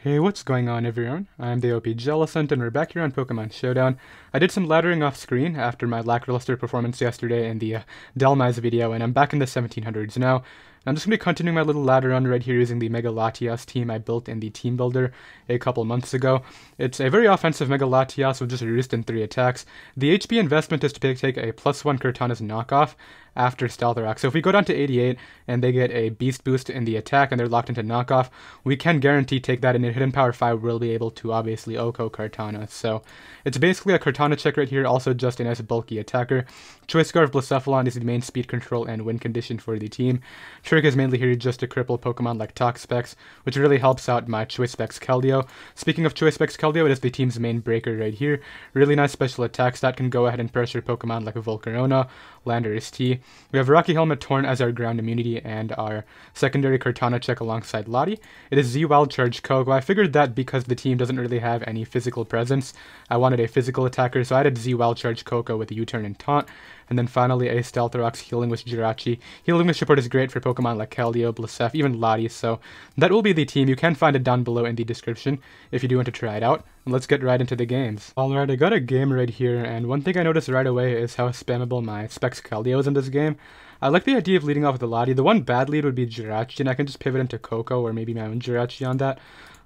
Hey, what's going on everyone? I'm the OP Jellicent and we're back here on Pokemon Showdown. I did some laddering off screen after my lackluster performance yesterday in the Dhelmise video, and I'm back in the 1700s now. I'm just going to be continuing my little ladder run right here using the Mega Latias team I built in the Team Builder a couple months ago. It's a very offensive Mega Latias with just reduced in 3 attacks. The HP investment is to take a +1 Cortana's knockoff after Stealth Rock. So if we go down to 88 and they get a Beast Boost in the attack and they're locked into knockoff, we can guarantee take that, and in Hidden Power 5 we'll be able to obviously OHKO Cortana. So it's basically a Cortana check right here, also just a nice bulky attacker. Choice Scarf Blacephalon is the main speed control and win condition for the team. Trick is mainly here just to cripple Pokemon like Toxapex, which really helps out my Choice Specs Keldeo. Speaking of Choice Specs Keldeo, it is the team's main breaker right here. Really nice special attacks that can go ahead and pressure Pokemon like Volcarona, Landorus T. We have Rocky Helmet Torn as our ground immunity and our secondary Cortana check alongside Lottie. It is Z Wild Charge Koko. I figured that because the team doesn't really have any physical presence, I wanted a physical attacker, so I added Z Wild Charge Koko with U-Turn and Taunt. And then finally a Stealth Rocks Healing Wish Jirachi. Healing Wish support is great for Pokemon like Keldeo, Blasef, even Lottie, so that will be the team. You can find it down below in the description if you do want to try it out. And let's get right into the games. Alright, I got a game right here, and one thing I noticed right away is how spammable my Specs Keldeo is in this game. I like the idea of leading off with the Lottie. The one bad lead would be Jirachi, and I can just pivot into Koko or maybe my own Jirachi on that.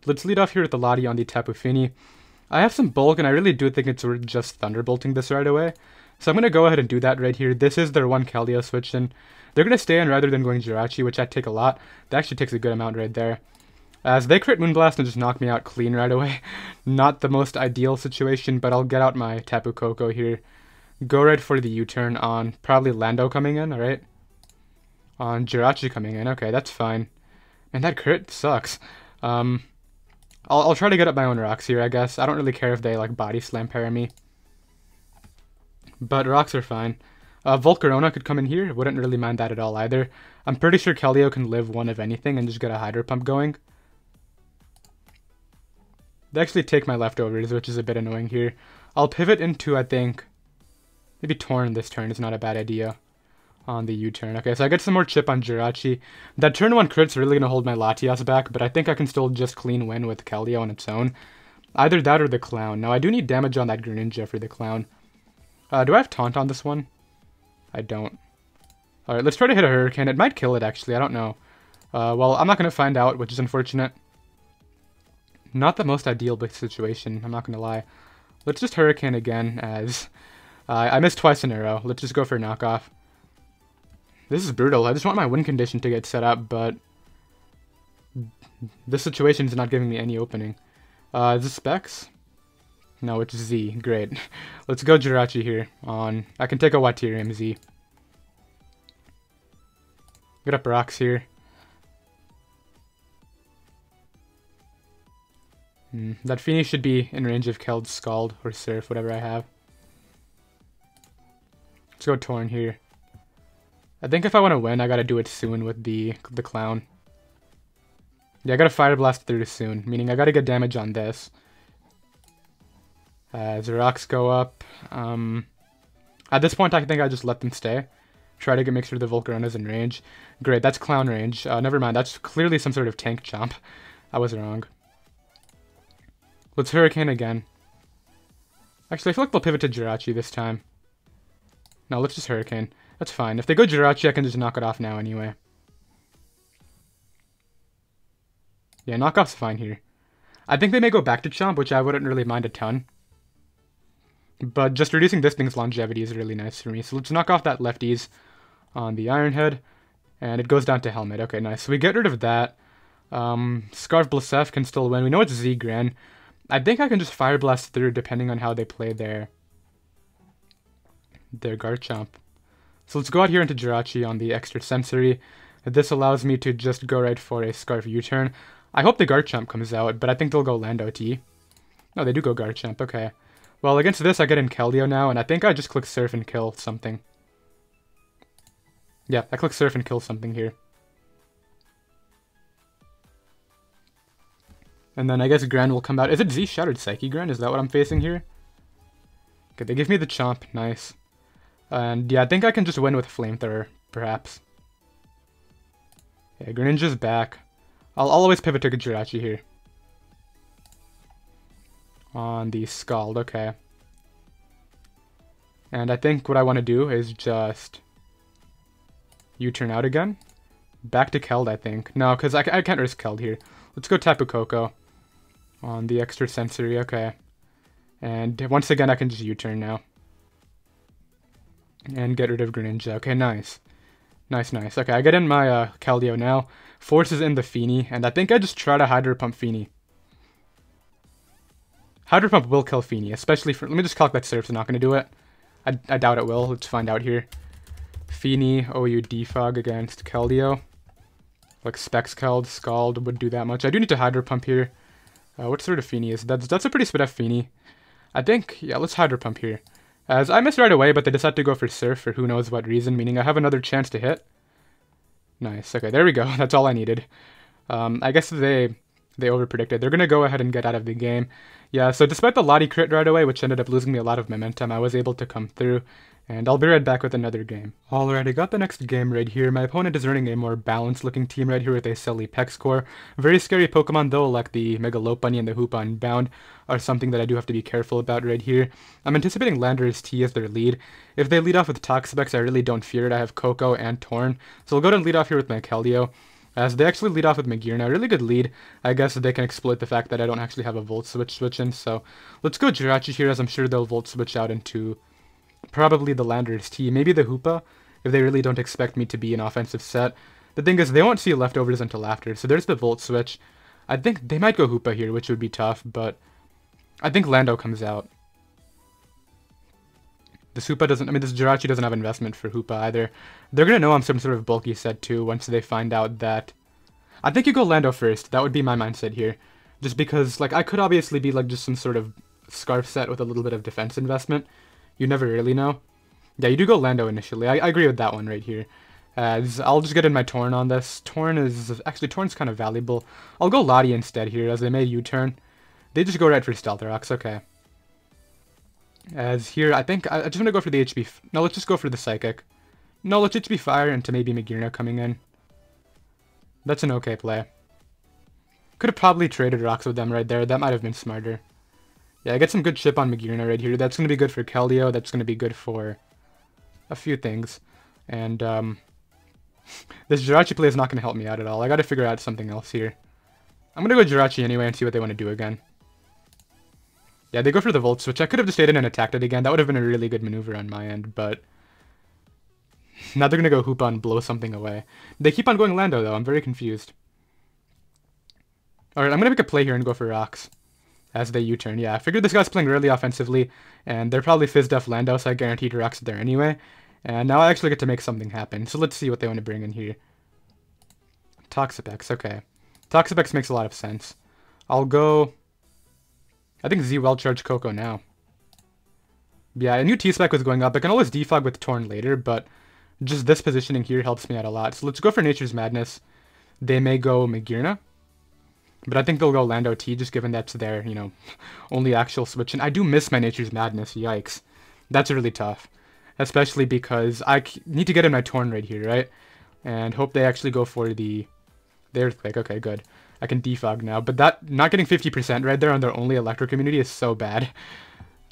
Let's lead off here with the Lottie on the Tapu Fini. I have some bulk, and I really do think it's worth just Thunderbolting this right away. So I'm going to go ahead and do that right here. This is their one Keldeo switch in. They're going to stay in rather than going Jirachi, which I take a lot. That actually takes a good amount right there. As they crit Moonblast and just knock me out clean right away. Not the most ideal situation, but I'll get out my Tapu Koko here. Go right for the U-turn on probably Lando coming in, alright? On Jirachi coming in, okay, that's fine. And that crit sucks. I'll try to get up my own rocks here, I guess. I don't really care if they like body slam para me. But rocks are fine. Volcarona could come in here. Wouldn't really mind that at all either. I'm pretty sure Keldeo can live one of anything and just get a Hydro Pump going. They actually take my leftovers, which is a bit annoying here. I'll pivot into, I think, maybe Torn this turn is not a bad idea on the U-turn. Okay, so I get some more chip on Jirachi. That turn 1 crit's really going to hold my Latias back, but I think I can still just clean win with Keldeo on its own. Either that or the Clown. Now, I do need damage on that Greninja for the Clown. Do I have Taunt on this one? I don't. Alright, let's try to hit a Hurricane. It might kill it, actually. I don't know. Well, I'm not going to find out, which is unfortunate. Not the most ideal situation, I'm not going to lie. Let's just Hurricane again, as I missed twice in a row. Let's just go for a knockoff. This is brutal. I just want my win condition to get set up, but this situation is not giving me any opening. Is this Specs? No, it's Z. Great. Let's go Jirachi here on... I can take a Waterium Z. Get up rocks here. That Fini should be in range of Keld, Scald, or Surf, whatever I have. Let's go Torn here. I think if I want to win, I gotta do it soon with the Clown. Yeah, I gotta Fire Blast through soon, meaning I gotta get damage on this. As the rocks go up, at this point I think I just let them stay. Try to make sure the Volcarona's in range. Great, that's Clown range. Never mind, that's clearly some sort of tank chomp. I was wrong. Let's Hurricane again. Actually, I feel like they'll pivot to Jirachi this time. No, let's just Hurricane. That's fine. If they go Jirachi, I can just knock it off now anyway. Yeah, knockoff's fine here. I think they may go back to Chomp, which I wouldn't really mind a ton. But just reducing this thing's longevity is really nice for me. So let's knock off that lefties on the Iron Head. And it goes down to Helmet. Okay, nice. So we get rid of that. Scarf Blasef can still win. We know it's Z-Gran. I think I can just Fire Blast through depending on how they play their Garchomp. So let's go out here into Jirachi on the extra sensory. This allows me to just go right for a Scarf U-turn. I hope the Garchomp comes out, but I think they'll go Lando T. No, they do go Garchomp. Okay. Well, against this, I get in Keldeo now, and I think I just click Surf and kill something. Yeah, I click Surf and kill something here. And then I guess Gran will come out. Is it Z Shattered Psyche Gran? Is that what I'm facing here? Okay, they give me the Chomp. Nice. And yeah, I think I can just win with Flamethrower, perhaps. Yeah, Greninja's back. I'll always pivot to Jirachi here. on the Scald, okay. And I think what I want to do is just U-turn out again. Back to Keld, I think. No, because I can't risk Keld here. Let's go Tapu Koko on the extra sensory, okay. And once again, I can just U-turn now. And get rid of Greninja. Okay, nice. Nice, nice. Okay, I get in my Keldeo now. Force is in the Feeny, and I think I just try to Hydro Pump Feeny. Hydro Pump will kill Feeny, especially for... Let me just calc that Surf's not going to do it. I doubt it will. Let's find out here. Feeny, OU Defog against Keldeo. Like Specs Keld, Scald would do that much. I do need to Hydro Pump here. What sort of Feeny is that? That's a pretty spit up Feeny. I think, yeah, let's Hydro Pump here. As I missed right away, but they decided to go for Surf for who knows what reason, meaning I have another chance to hit. Nice. Okay, there we go. That's all I needed. I guess they overpredicted. They're going to go ahead and get out of the game. Yeah, so despite the Lottie crit right away, which ended up losing me a lot of momentum, I was able to come through. And I'll be right back with another game. Alright, I got the next game right here. My opponent is running a more balanced looking team right here with a Selly Pexcore. Very scary Pokemon though, like the Mega Lopunny and the Hoopa Unbound are something that I do have to be careful about right here. I'm anticipating Landorus T as their lead. If they lead off with Toxapex, I really don't fear it. I have Koko and Torn. So I'll go ahead and lead off here with my Keldeo. As they actually lead off with Magearna, a really good lead. I guess they can exploit the fact that I don't actually have a Volt Switch in. So let's go Jirachi here, as I'm sure they'll Volt Switch out into probably the Landorus T, maybe the Hoopa, if they really don't expect me to be an offensive set. The thing is, they won't see leftovers until after, so there's the Volt Switch. I think they might go Hoopa here, which would be tough, but I think Lando comes out. This Hoopa doesn't, I mean, this Jirachi doesn't have investment for Hoopa either. They're gonna know I'm some sort of bulky set too, once they find out that... I think you go Lando first, that would be my mindset here. Just because, like, I could obviously be, like, just some sort of Scarf set with a little bit of defense investment. You never really know. Yeah, you do go Lando initially. I agree with that one right here. As I'll just get in my Torn on this. Torn's kind of valuable. I'll go Lottie instead here, as they made U-turn. They just go right for Stealth Rocks, okay. As here, I think, I just want to go for the HP... No, let's just go for the Psychic. No, let's HP Fire into maybe Magearna coming in. That's an okay play. Could have probably traded Rocks with them right there. That might have been smarter. Yeah, I get some good chip on Magearna right here. That's going to be good for Keldeo. That's going to be good for a few things. And this Jirachi play is not going to help me out at all. I got to figure out something else here. I'm going to go Jirachi anyway and see what they want to do again. Yeah, they go for the Volt Switch. I could have just stayed in and attacked it again. That would have been a really good maneuver on my end, but... Now they're going to go Hoopa and blow something away. They keep on going Lando, though. I'm very confused. Alright, I'm going to make a play here and go for Rocks. As they U-turn, yeah. I figured this guy's playing really offensively, and they're probably fizzed off Lando, so I guaranteed Rocks there anyway. And now I actually get to make something happen, so let's see what they want to bring in here. Toxapex, okay. Toxapex makes a lot of sense. I'll go... I think Z will charge Koko now. Yeah, I knew T-Spec was going up. I can always defog with Torn later, but just this positioning here helps me out a lot. So let's go for Nature's Madness. They may go Magearna. But I think they'll go Lando T, just given that's their, you know, only actual switch. And I do miss my Nature's Madness, yikes. That's really tough. Especially because I need to get in my Torn right here, right? And hope they actually go for the Earthquake. Okay, good. I can defog now. But that, not getting 50% right there on their only Electric immunity is so bad.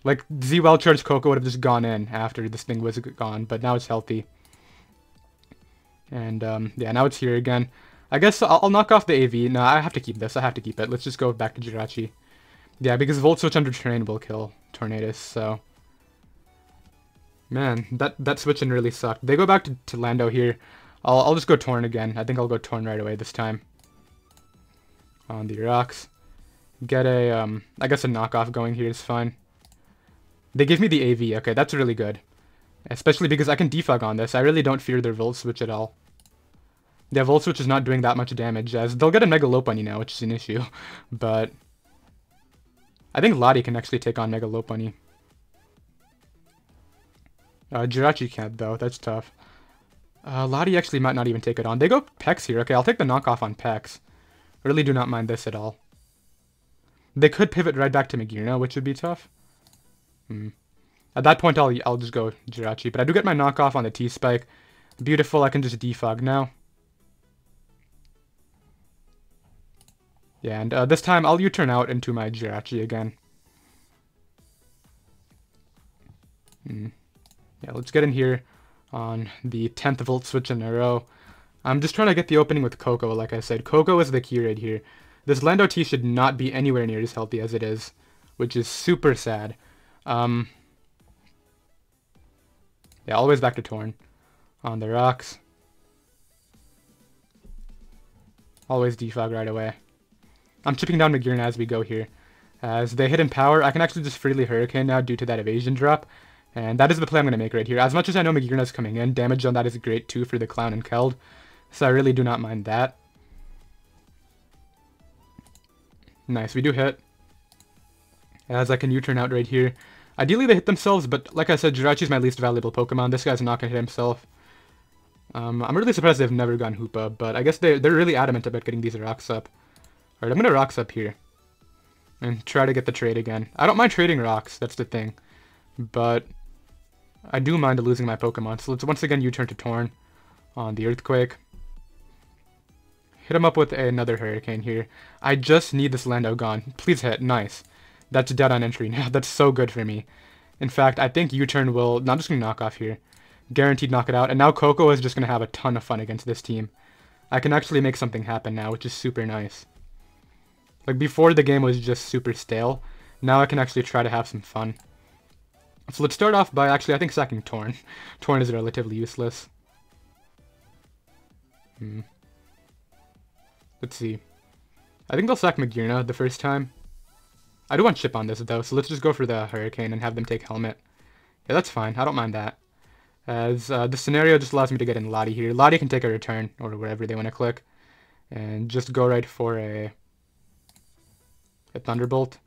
Like, Z-Well Charge Koko would have just gone in after this thing was gone, but now it's healthy. And, yeah, now it's here again. I guess I'll knock off the AV. No, I have to keep this. I have to keep it. Let's just go back to Jirachi. Yeah, because Volt Switch under Terrain will kill Tornadus, so... Man, that switch-in really sucked. They go back to Lando here. I'll just go Torn again. I think I'll go Torn right away this time. On the Rocks. Get a, I guess a knockoff going here is fine. They give me the AV. Okay, that's really good. Especially because I can defog on this. I really don't fear their Volt Switch at all. Yeah, Volt Switch is not doing that much damage, as they'll get a Mega Lopunny now, which is an issue. But I think Lottie can actually take on Mega Lopunny. Jirachi can't, though. That's tough. Lottie actually might not even take it on. They go Pex here. Okay, I'll take the knockoff on Pex. Really do not mind this at all. They could pivot right back to Magearna, which would be tough. At that point, I'll just go Jirachi. But I do get my knockoff on the T-Spike. Beautiful, I can just defog now. Yeah, and this time I'll U-turn out into my Jirachi again. Yeah, let's get in here on the 10th Volt Switch in a row. I'm just trying to get the opening with Koko, like I said. Koko is the key right here. This Lando T should not be anywhere near as healthy as it is, which is super sad. Yeah, always back to Torn on the rocks. Always defog right away. I'm chipping down Magearna as we go here. As they hit in power, I can actually just freely Hurricane now due to that evasion drop. And that is the play I'm going to make right here. As much as I know Magearna's coming in, damage on that is great too for the Clown and Keld. So I really do not mind that. Nice, we do hit. As I can U-turn out right here. Ideally they hit themselves, but like I said, Jirachi's my least valuable Pokemon. This guy's not going to hit himself. I'm really surprised they've never gone Hoopa, but I guess they're really adamant about getting these rocks up. Alright, I'm going to rocks up here. And try to get the trade again. I don't mind trading rocks, that's the thing. But I do mind losing my Pokemon. So let's once again U-turn to Torn on the Earthquake. Hit him up with another Hurricane here. I just need this Lando gone. Please hit. Nice. That's dead on entry now. That's so good for me. In fact, I think U-turn will... No, I'm just going to knock off here. Guaranteed knock it out. And now Koko is just going to have a ton of fun against this team. I can actually make something happen now, which is super nice. Like, before the game was just super stale. Now I can actually try to have some fun. So let's start off by actually, I think, sacking Torn. Torn is relatively useless. Let's see. I think they'll sack Magearna the first time. I do want chip on this though, so let's just go for the Hurricane and have them take Helmet. Yeah, that's fine. I don't mind that. As the scenario just allows me to get in Lottie here. Lottie can take a return, or whatever they want to click. And just go right for a Thunderbolt.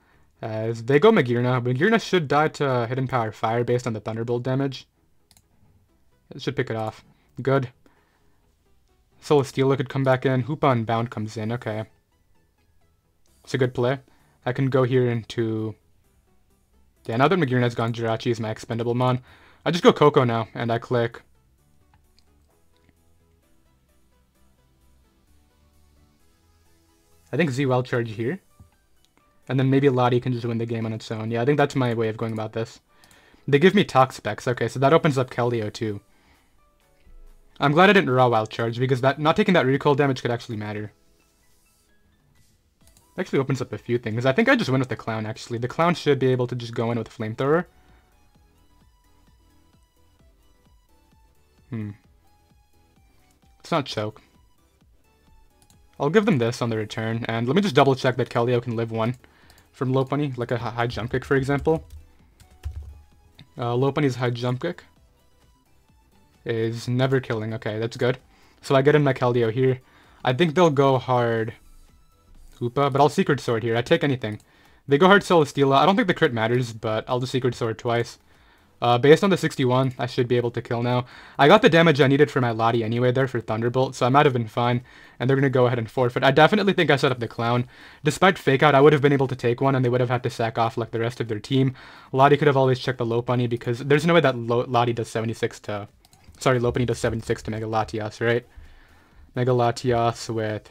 As they go Magearna. Magearna should die to Hidden Power Fire based on the Thunderbolt damage. It should pick it off. Good. Celesteela could come back in. Hoopa Unbound comes in. Okay. It's a good play. I can go here into... Yeah, now that Magearna's gone, Jirachi is my expendable mon. I just go Koko now, and I click... I think Z Wild Charge here. And then maybe Lottie can just win the game on its own. Yeah, I think that's my way of going about this. They give me Talk Specs. Okay, so that opens up Keldeo too. I'm glad I didn't Raw Wild Charge, because that not taking that recoil damage could actually matter. Actually opens up a few things. I think I just went with the Clown, actually. The Clown should be able to just go in with Flamethrower. It's not Choke. I'll give them this on the return, and let me just double check that Keldeo can live one from Lopunny, like a high jump kick, for example. Lopunny's high jump kick is never killing. Okay, that's good. So I get in my Keldeo here. I think they'll go hard Hoopa, but I'll Secret Sword here. I take anything. They go hard Celesteela. I don't think the crit matters, but I'll just Secret Sword twice. Based on the 61, I should be able to kill now. I got the damage I needed for my Lottie anyway there for Thunderbolt, so I might have been fine. And they're going to go ahead and forfeit. I definitely think I set up the Clown. Despite Fake Out, I would have been able to take one, and they would have had to sack off like the rest of their team. Lottie could have always checked the Lopunny, because there's no way that Lottie does 76 to... Sorry, Lopunny does 76 to Mega Latias, right? Mega Latias with...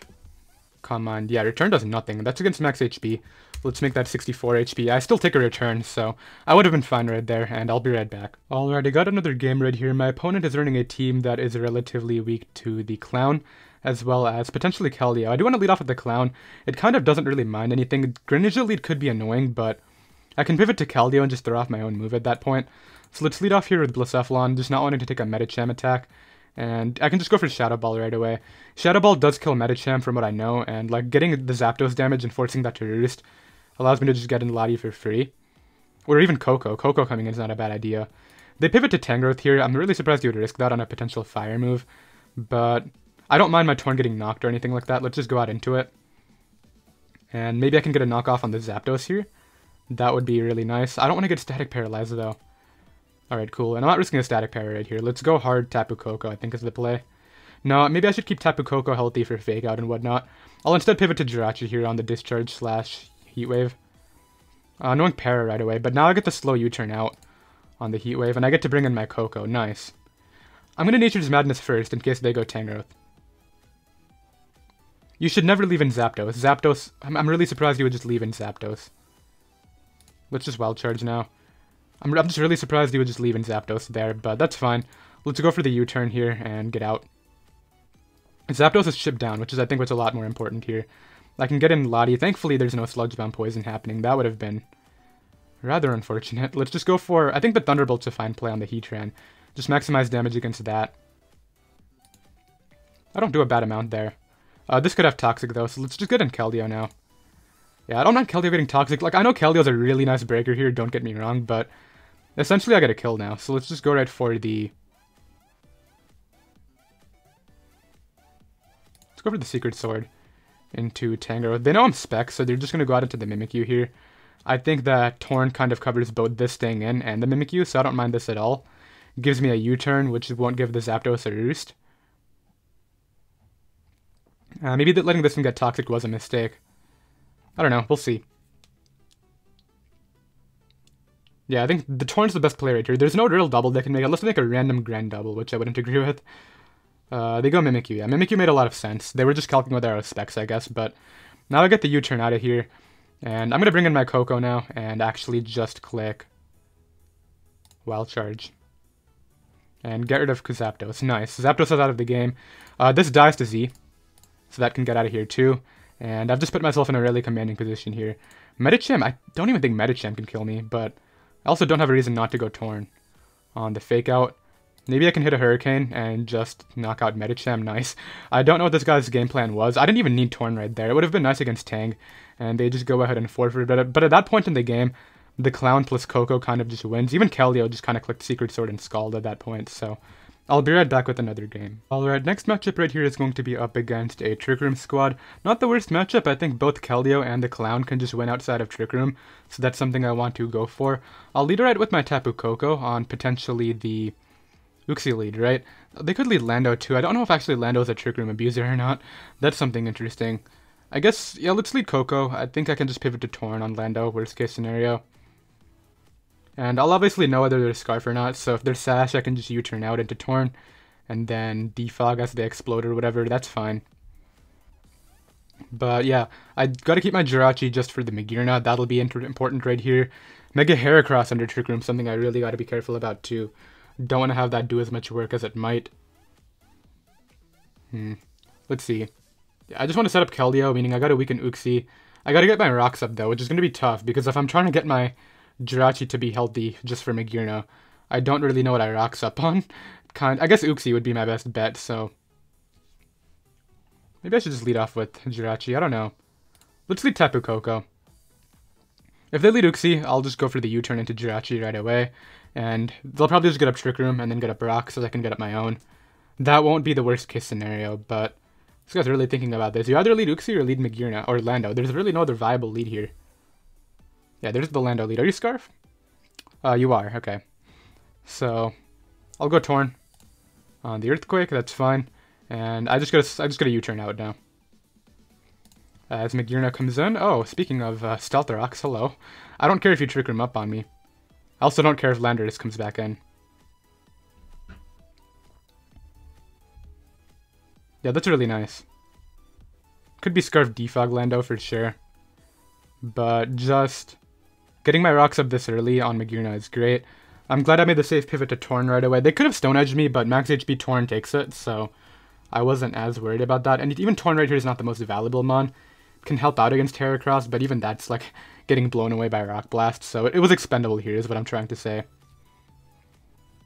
Command. Yeah, return does nothing. That's against max HP. Let's make that 64 HP. I still take a return, so I would have been fine right there, and I'll be right back. Alright, I got another game right here. My opponent is running a team that is relatively weak to the Clown, as well as potentially Keldeo. I do want to lead off with the Clown. It kind of doesn't really mind anything. Greninja lead could be annoying, but I can pivot to Keldeo and just throw off my own move at that point. So let's lead off here with Blacephalon, just not wanting to take a Medicham attack. And I can just go for Shadow Ball right away. Shadow Ball does kill Medicham from what I know, and like getting the Zapdos damage and forcing that to roost allows me to just get in Lottie for free. Or even Koko. Koko coming in is not a bad idea. They pivot to Tangrowth here. I'm really surprised you would risk that on a potential fire move. But I don't mind my Torn getting knocked or anything like that. Let's just go out into it. And maybe I can get a knockoff on the Zapdos here. That would be really nice. I don't want to get Static Paralyzed though. Alright, cool. And I'm not risking a Static Parry right here. Let's go hard Tapu Koko, I think is the play. No, maybe I should keep Tapu Koko healthy for Fake Out and whatnot. I'll instead pivot to Jirachi here on the Discharge / Heat Wave. Knowing Para right away, but now I get the slow U-turn out on the Heat Wave, and I get to bring in my Koko. Nice. I'm going to Nature's Madness first in case they go Tangrowth. You should never leave in Zapdos. Zapdos, I'm really surprised you would just leave in Zapdos. Let's just Wild Charge now. I'm just really surprised he would just leave in Zapdos there, but that's fine. Let's go for the U-turn here and get out. Zapdos is shipped down, which is I think what's a lot more important here. I can get in Lottie. Thankfully, there's no Sludge Bomb poison happening. That would have been rather unfortunate. Let's just go for... I think the Thunderbolt's a fine play on the Heatran. Just maximize damage against that. I don't do a bad amount there. This could have Toxic, though, so let's just get in Keldeo now. Yeah, I don't mind Keldeo getting Toxic. Like, I know Keldeo's a really nice breaker here, don't get me wrong, but essentially I get a kill now. So let's just go right for the... Let's go for the Secret Sword into Tangrowth. They know I'm Spec, so they're just going to go out into the Mimikyu here. I think that Torn kind of covers both this staying in and the Mimikyu, so I don't mind this at all. It gives me a U-turn, which won't give the Zapdos a roost. Maybe that letting this one get Toxic was a mistake. I don't know, we'll see. Yeah, I think the Torn's the best play right here. There's no real double they can make, unless they make a random Grand Double, which I wouldn't agree with. They go Mimikyu. Yeah, Mimikyu made a lot of sense. They were just calculating with arrow specs, I guess, but now I get the U-turn out of here. And I'm going to bring in my Koko now and actually just click Wild Charge. And get rid of Zapdos. Nice. Zapdos is out of the game. This dies to Z, so that can get out of here too. And I've just put myself in a really commanding position here. Medicham, I don't even think Medicham can kill me, but I also don't have a reason not to go Torn on the Fake Out. Maybe I can hit a Hurricane and just knock out Medicham. Nice. I don't know what this guy's game plan was. I didn't even need Torn right there. It would have been nice against Tang, and they just go ahead and forfeit. But at that point in the game, the Clown plus Koko kind of just wins. Even Keldeo just kind of clicked Secret Sword and Scald at that point, so I'll be right back with another game. Alright, next matchup right here is going to be up against a Trick Room squad. Not the worst matchup. I think both Keldeo and the Clown can just win outside of Trick Room, so that's something I want to go for. I'll lead right with my Tapu Koko on potentially the Uxie lead, right? They could lead Lando too. I don't know if actually Lando's a Trick Room abuser or not. That's something interesting. I guess, yeah, let's lead Koko. I think I can just pivot to Torn on Lando, worst case scenario. And I'll obviously know whether there's Scarf or not, so if there's Sash, I can just U-turn out into Torn, and then Defog as they explode or whatever, that's fine. But yeah, I gotta keep my Jirachi just for the Magearna. That'll be important right here. Mega Heracross under Trick Room, something I really gotta be careful about too. Don't want to have that do as much work as it might. Let's see. I just want to set up Keldeo, meaning I gotta weaken Uxie. I gotta get my rocks up though, which is gonna be tough, because if I'm trying to get my Jirachi to be healthy just for Magearna, I don't really know what I rocks up on. I guess Uxie would be my best bet, so maybe I should just lead off with Jirachi. I don't know. Let's lead Tapu Koko. If they lead Uxie, I'll just go for the U-turn into Jirachi right away, and they'll probably just get up Trick Room and then get up Rock so I can get up my own. That won't be the worst case scenario, but this guy's really thinking about this. You either lead Uxie or lead Magearna, or Lando. There's really no other viable lead here. Yeah, there's the Lando lead. Are you Scarf? You are. Okay. So, I'll go Torn on the Earthquake. That's fine. And I just got a U-turn out now. As Magearna comes in. Oh, speaking of Stealth Rocks, hello. I don't care if you Trick Room up on me. I also don't care if Landorus comes back in. Yeah, that's really nice. Could be Scarf Defog Lando for sure. But just getting my rocks up this early on Magearna is great. I'm glad I made the safe pivot to Torn right away. They could have Stone Edged me, but Max HP Torn takes it, so I wasn't as worried about that. And even Torn right here is not the most valuable mon. It can help out against Heracross, but even that's like getting blown away by Rock Blast, so it was expendable here is what I'm trying to say.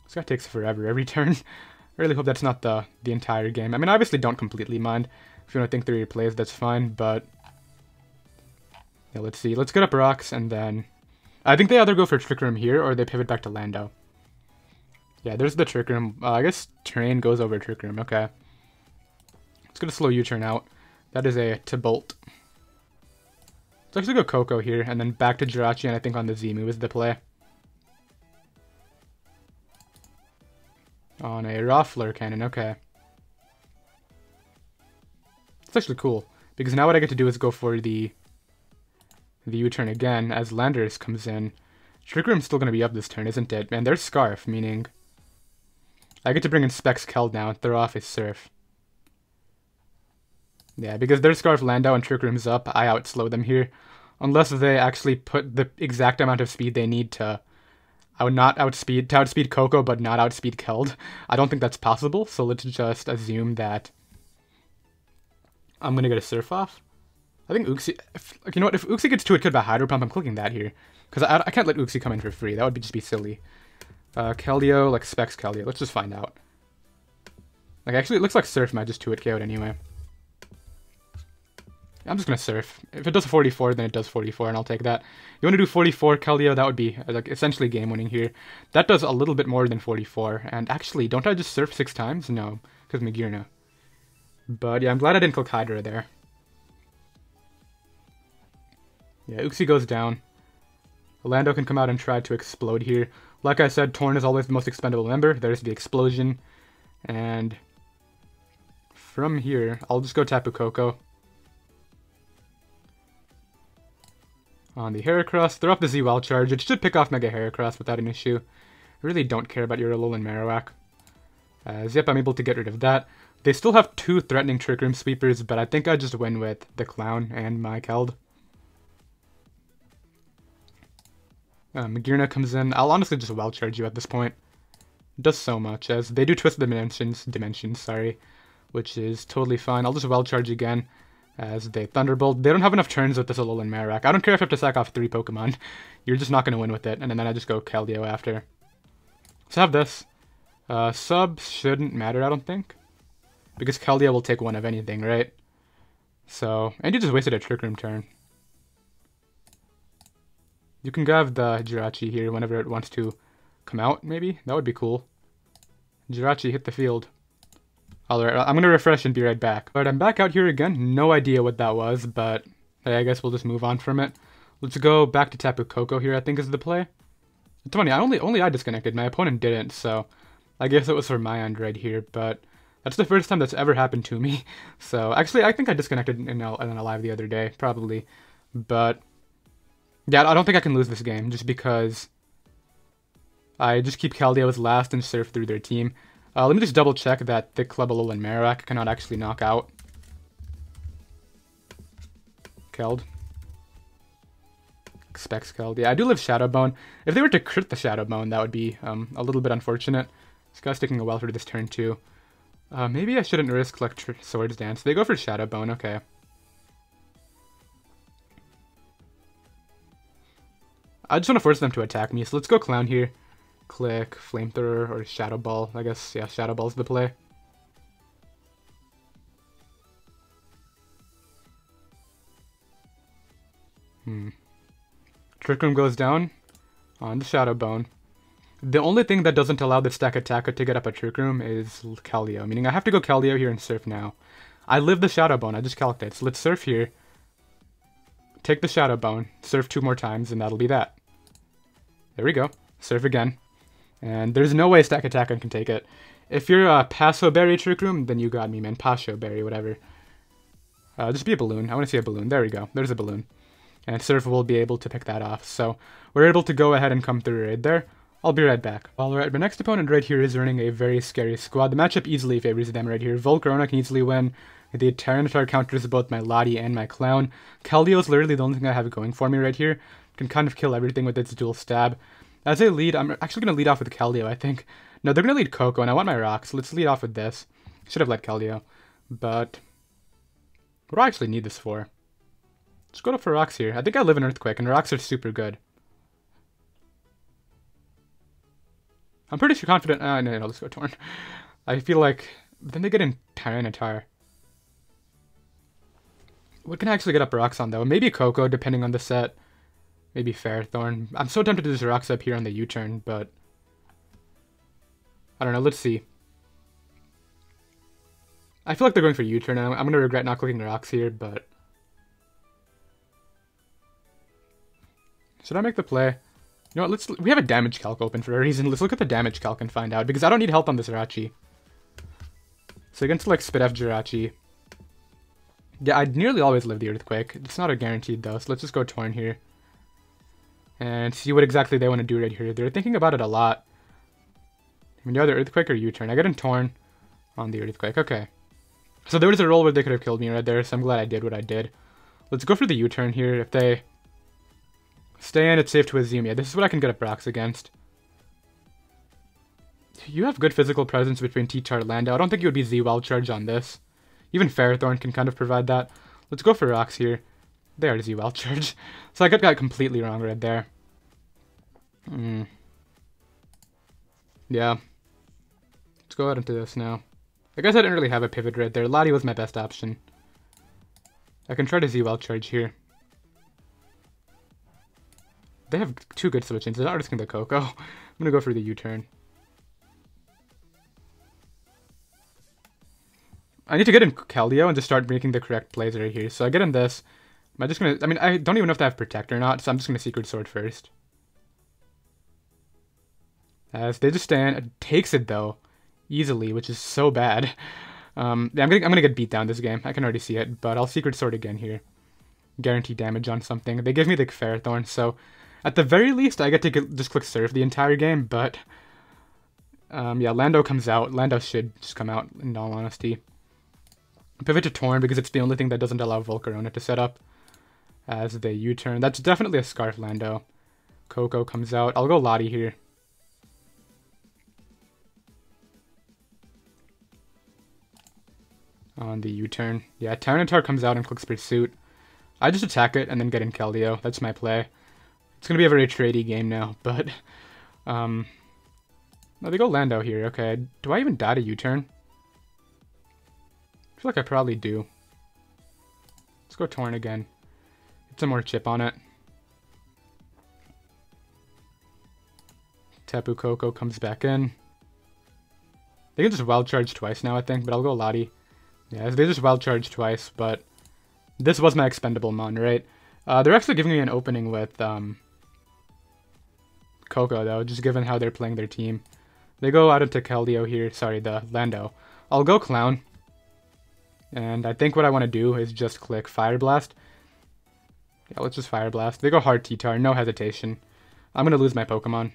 This guy takes forever every turn. I really hope that's not the entire game. I mean, I obviously don't completely mind. If you want to think through your plays, that's fine, but yeah, let's see. Let's get up Rocks, and then I think they either go for Trick Room here, or they pivot back to Lando. Yeah, there's the Trick Room. I guess Terrain goes over Trick Room. Okay. Let's get a slow U-turn out. That is a Tibolt. Let's actually go Koko here, and then back to Jirachi, and I think on the Z move is the play. On a raw Flare Cannon, okay. It's actually cool, because now what I get to do is go for the U-turn again, as Landorus comes in. Trick Room's still going to be up this turn, isn't it? And there's Scarf, meaning I get to bring in Specs Keld now and throw off his Surf. Yeah, because their Scarf Lando and Trick Room's up, I outslow them here. Unless they actually put the exact amount of speed they need to I would not outspeed Coco, but not outspeed Keld. I don't think that's possible, so let's just assume that I'm gonna get a Surf off. I think Uxie, you know what, if Uxie gets 2 hit by Hydro Pump, I'm clicking that here. Because I can't let Uxie come in for free, that would just be silly. Keldeo, like Specs Keldeo, let's just find out. Like, actually, it looks like Surf might just 2 hit KO'd anyway. I'm just gonna Surf. If it does 44, then it does 44, and I'll take that. You want to do 44, Keldeo, that would be like essentially game winning here. That does a little bit more than 44, and actually, don't I just Surf 6 times? No, because Magearna. But yeah, I'm glad I didn't click Hydra there. Yeah, Uxie goes down. Orlando can come out and try to explode here. Like I said, Torn is always the most expendable member. There's the explosion. And from here, I'll just go Tapu Koko. On the Heracross, throw up the Z-Wild Charge. It should pick off Mega Heracross without an issue. I really don't care about Alolan Marowak. As yep, I'm able to get rid of that. They still have 2 threatening Trick Room Sweepers, but I think I just win with the Clown and my Keld. Magearna comes in. I'll honestly just Wild Charge you at this point. It does so much, as they do twist the dimensions, sorry, which is totally fine. I'll just Wild Charge again, as they Thunderbolt. They don't have enough turns with this Alolan Marowak. I don't care if you have to sack off 3 Pokemon. You're just not going to win with it, and then I just go Keldeo after. So I have this. Subs shouldn't matter, I don't think, because Keldeo will take 1 of anything, right? So, and you just wasted a Trick Room turn. You can grab the Jirachi here whenever it wants to come out, maybe? That would be cool. Jirachi, hit the field. Alright, I'm gonna refresh and be right back. Alright, I'm back out here again. No idea what that was, but hey, I guess we'll just move on from it. Let's go back to Tapu Koko here, I think is the play. It's funny, only I disconnected. My opponent didn't, so I guess it was for my end right here, but that's the first time that's ever happened to me. So, actually, I think I disconnected in a live the other day, probably. But yeah, I don't think I can lose this game, just because I just keep Keldeo as last and surf through their team. Let me just double check that Thick Club Alolan Marowak cannot actually knock out Keld. Expects Keld. Yeah, I do live Shadow Bone. If they were to crit the Shadow Bone, that would be a little bit unfortunate. This guy's taking a while for this turn too. Maybe I shouldn't risk like Swords Dance. They go for Shadow Bone, okay. I just want to force them to attack me, so let's go Clown here. Click Flamethrower or Shadow Ball. I guess, yeah, Shadow Ball's the play. Trick Room goes down on the Shadow Bone. The only thing that doesn't allow the Stakataka to get up a Trick Room is Keldeo, meaning I have to go Keldeo here and surf now. I live the Shadow Bone, I just calced it, so let's surf here. Take the Shadow Bone, surf 2 more times, and that'll be that. There we go. Surf again. And there's no way Stakataka can take it. If you're a Paso Berry Trick Room, then you got me, man. Paso Berry, whatever. Just be a balloon. I want to see a balloon. There we go. There's a balloon. And Surf will be able to pick that off. So we're able to go ahead and come through right there. I'll be right back. Alright, my next opponent right here is running a very scary squad. The matchup easily favors them right here. Volcarona can easily win. The Tyranitar counters both my Lottie and my Clown. Keldeo is literally the only thing I have going for me right here. Can kind of kill everything with its dual stab. As I lead, I'm actually going to lead off with Keldeo, I think. No, they're going to lead Coco, and I want my rocks. So let's lead off with this. Should have led Keldeo. But what do I actually need this for? Let's go for rocks here. I think I live in Earthquake, and rocks are super good. I'm pretty sure confident. No, let's go Torn. I feel like then they get in Tyranitar. What can I actually get up rocks on, though? Maybe Coco, depending on the set. Maybe Ferrothorn. I'm so tempted to just rocks up here on the U-turn, but I don't know. Let's see. I feel like they're going for U-turn. I'm going to regret not clicking the rocks here, but should I make the play? You know what, we have a damage calc open for a reason. Let's look at the damage calc and find out, because I don't need help on this Jirachi. So against like Spit F Jirachi. Yeah, I'd nearly always live the Earthquake. It's not a guaranteed though, so let's just go Torn here. And see what exactly they want to do right here. They're thinking about it a lot. I mean, either Earthquake or U-turn. I get in Torn on the Earthquake. Okay. So there was a roll where they could have killed me right there, so I'm glad I did what I did. Let's go for the U-turn here. If they stay in, it's safe to assume. Yeah, this is what I can get up rocks against. You have good physical presence between T-Tar and Lando. I don't think you would be Z-Wild Charge on this. Even Ferrothorn can kind of provide that. Let's go for rocks here. They are Z-Wild Charge. So I got that completely wrong right there. Yeah. Let's go out into this now. I guess I didn't really have a pivot right there. Lottie was my best option. I can try to Z-Wild Charge here. They have two good switch-ins. They're not risking the Coco. I'm gonna go for the U-turn. I need to get in Keldeo and just start making the correct plays right here. So I get in this. Am I just gonna... I mean, I don't even know if they have Protect or not, so I'm just gonna Secret Sword first. As they just stand. It takes it, though. Easily, which is so bad. Yeah, I'm gonna get beat down this game. I can already see it, but I'll Secret Sword again here. Guarantee damage on something. They give me the Ferrothorn, so... At the very least, I get to just click Surf the entire game, but... yeah, Lando comes out. Lando should just come out, in all honesty. Pivot to Torn because it's the only thing that doesn't allow Volcarona to set up as the U-turn. That's definitely a Scarf Lando. Coco comes out. I'll go Lottie here. On the U-turn. Yeah, Tyranitar comes out and clicks Pursuit. I just attack it and then get in Keldeo. That's my play. It's going to be a very tradey game now, but... no, they go Lando here. Okay, do I even die to U-turn? I feel like I probably do. Let's go Torn again. Get some more chip on it. Tapu Koko comes back in. They can just Wild Charge twice now, I think, but I'll go Lottie. Yeah, they just Wild Charge twice, but this was my expendable Mon, right? They're actually giving me an opening with Coco, though, just given how they're playing their team. They go out into Keldeo here. Sorry, the Lando. I'll go Clown. And I think what I want to do is just click Fire Blast. Yeah, let's just Fire Blast. They go hard T-Tar, no hesitation. I'm going to lose my Pokemon.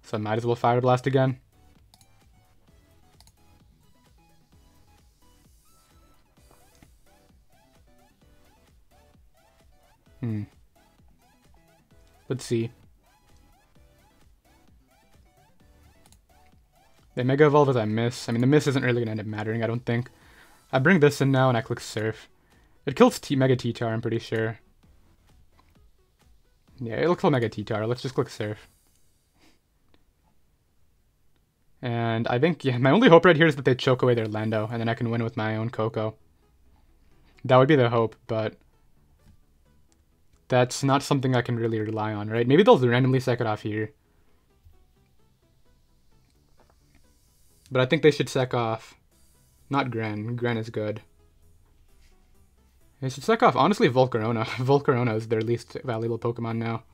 So I might as well Fire Blast again. Let's see. They Mega Evolve as I miss. I mean, the miss isn't really going to end up mattering, I don't think. I bring this in now and I click Surf. It kills Mega T-Tar, I'm pretty sure. Yeah, it'll kill Mega T-Tar. Let's just click Surf. And I think, yeah, my only hope right here is that they choke away their Lando, and then I can win with my own Coco. That would be the hope, but... that's not something I can really rely on, right? Maybe they'll randomly Sec it off here. But I think they should Sec off... not Gren. Gren is good. They should Sec off, honestly, Volcarona. Volcarona is their least valuable Pokemon now.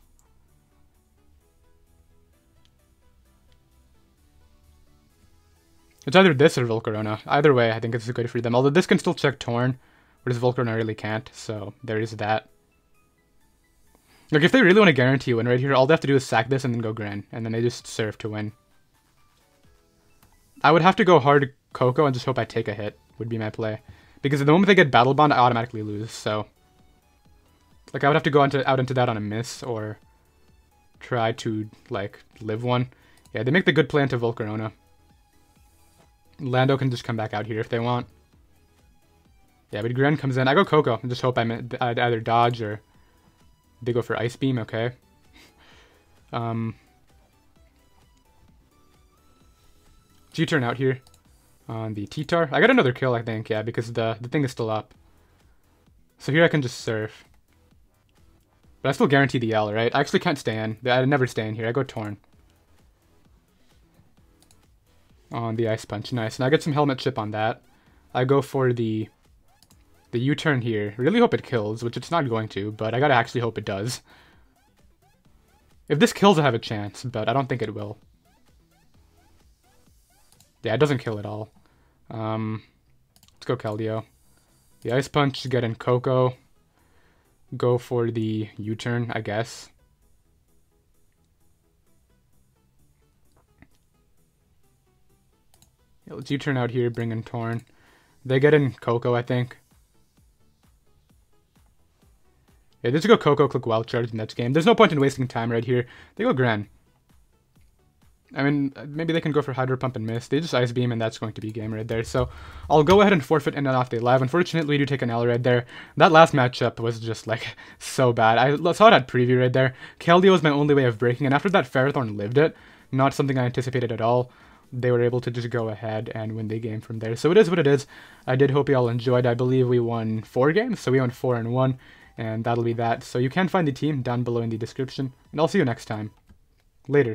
It's either this or Volcarona. Either way, I think it's good for them. Although this can still check Torn, whereas Volcarona really can't, so there is that. Like, if they really want to guarantee a win right here, all they have to do is sack this and then go Gren, and then they just Surf to win. I would have to go hard Coco and just hope I take a hit, would be my play. Because the moment they get Battle Bond, I automatically lose, so... like, I would have to go out into that on a miss, or try to, like, live one. Yeah, they make the good play into Volcarona. Lando can just come back out here if they want. Yeah, but Gren comes in. I go Coco and just hope I'd either dodge or... they go for Ice Beam, okay. G-turn out here on the T-Tar. I got another kill, I think, yeah, because the thing is still up. So here I can just Surf. But I still guarantee the L, right? I actually can't stay in. I never stay in here. I go Torn. On the Ice Punch. Nice. And I get some Helmet Chip on that. I go for the U-turn here. Really hope it kills, which it's not going to, but I gotta actually hope it does. If this kills, I have a chance, but I don't think it will. Yeah, it doesn't kill at all. Let's go Keldeo. The Ice Punch, get in Coco. Go for the U-turn, I guess. Yeah, let's U-turn out here, bring in Torn. They get in Coco, I think. Yeah, they just go Coco, click Wild Charge in the next game. There's no point in wasting time right here. They go Gren. I mean, maybe they can go for Hydro Pump and miss. They just Ice Beam, and that's going to be game right there. So I'll go ahead and forfeit and off day live. Unfortunately, we do take an L right there. That last matchup was just, like, so bad. I saw that preview right there. Keldeo was my only way of breaking, and after that, Ferrothorn lived it. Not something I anticipated at all. They were able to just go ahead and win the game from there. So it is what it is. I did hope you all enjoyed. I believe we won 4 games, so we went 4-1, and that'll be that. So you can find the team down below in the description, and I'll see you next time. Later.